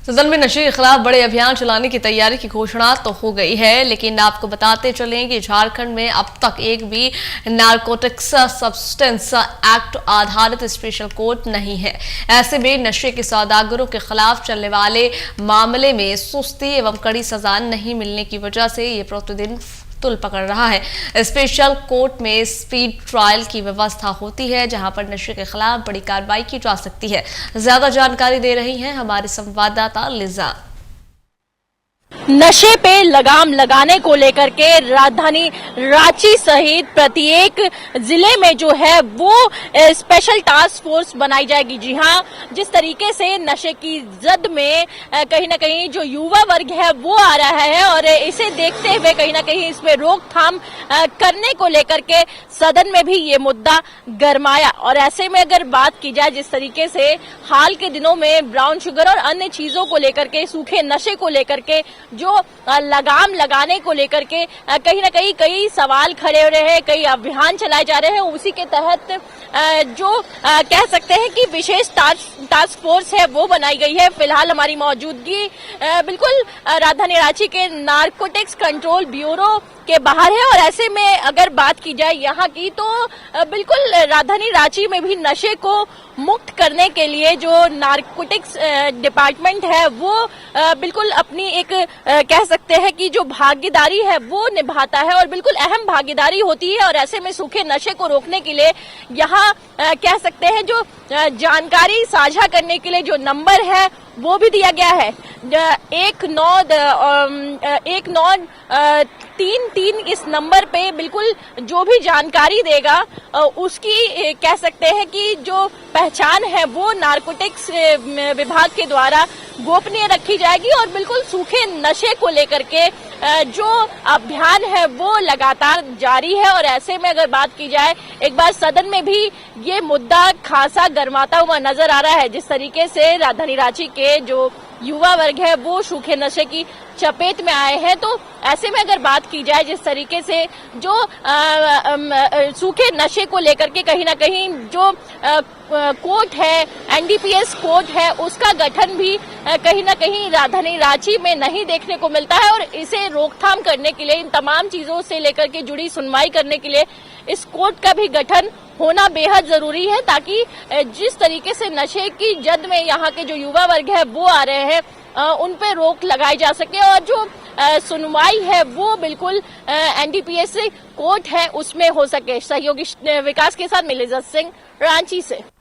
सदन में नशे के खिलाफ बड़े अभियान चलाने की तैयारी की घोषणा तो हो गई है, लेकिन आपको बताते चलें कि झारखंड में अब तक एक भी नारकोटिक्स सब्सटेंस एक्ट आधारित स्पेशल कोर्ट नहीं है। ऐसे में नशे के सौदागरों के खिलाफ चलने वाले मामले में सुस्ती एवं कड़ी सजा नहीं मिलने की वजह से ये प्रतिदिन तुल पकड़ रहा है। स्पेशल कोर्ट में स्पीड ट्रायल की व्यवस्था होती है, जहां पर नशे के खिलाफ बड़ी कार्रवाई की जा सकती है। ज्यादा जानकारी दे रही हैं हमारे संवाददाता लिजा। नशे पे लगाम लगाने को लेकर के राजधानी रांची सहित प्रत्येक जिले में जो है वो स्पेशल टास्क फोर्स बनाई जाएगी। जी हाँ, जिस तरीके से नशे की जद में कहीं ना कहीं जो युवा वर्ग है वो आ रहा है और इसे देखते हुए कहीं ना कहीं इसमें रोकथाम करने को लेकर के सदन में भी ये मुद्दा गरमाया। और ऐसे में अगर बात की जाए जिस तरीके से हाल के दिनों में ब्राउन शुगर और अन्य चीजों को लेकर के, सूखे नशे को लेकर के जो लगाम लगाने को लेकर के कहीं ना कहीं कई सवाल खड़े हो रहे हैं, कई अभियान चलाए जा रहे हैं, उसी के तहत जो कह सकते हैं कि विशेष टास्क फोर्स है वो बनाई गई है। फिलहाल हमारी मौजूदगी बिल्कुल राजधानी रांची के नारकोटिक्स कंट्रोल ब्यूरो के बाहर है और ऐसे में अगर बात की जाए यहाँ की तो बिल्कुल राजधानी रांची में भी नशे को मुक्त करने के लिए जो नारकोटिक्स डिपार्टमेंट है वो बिल्कुल अपनी एक कह सकते हैं कि जो भागीदारी है वो निभाता है और बिल्कुल अहम भागीदारी होती है। और ऐसे में सूखे नशे को रोकने के लिए यहाँ कह सकते हैं जो जानकारी साझा करने के लिए जो नंबर है वो भी दिया गया है 1933। इस नंबर पे बिल्कुल जो भी जानकारी देगा उसकी कह सकते हैं कि जो पहचान है वो नारकोटिक्स विभाग के द्वारा गोपनीय रखी जाएगी और बिल्कुल सूखे नशे को लेकर के जो अभियान है वो लगातार जारी है। और ऐसे में अगर बात की जाए एक बार सदन में भी ये मुद्दा खासा गरमाता हुआ नजर आ रहा है, जिस तरीके से राजधानी रांची के जो युवा वर्ग है वो सूखे नशे की चपेट में आए हैं। तो ऐसे में अगर बात की जाए जिस तरीके से जो सूखे नशे को लेकर के कहीं ना कहीं जो कोर्ट है, एनडीपीएस कोर्ट है, उसका गठन भी कहीं ना कहीं राजधानी रांची में नहीं देखने को मिलता है और इसे रोकथाम करने के लिए, इन तमाम चीजों से लेकर के जुड़ी सुनवाई करने के लिए इस कोर्ट का भी गठन होना बेहद जरूरी है, ताकि जिस तरीके से नशे की जद में यहाँ के जो युवा वर्ग है वो आ रहे हैं उन पे रोक लगाई जा सके और जो सुनवाई है वो बिल्कुल एनडीपीएस कोर्ट है उसमें हो सके। सहयोगी विकास के साथ मिलिजा सिंह, रांची से।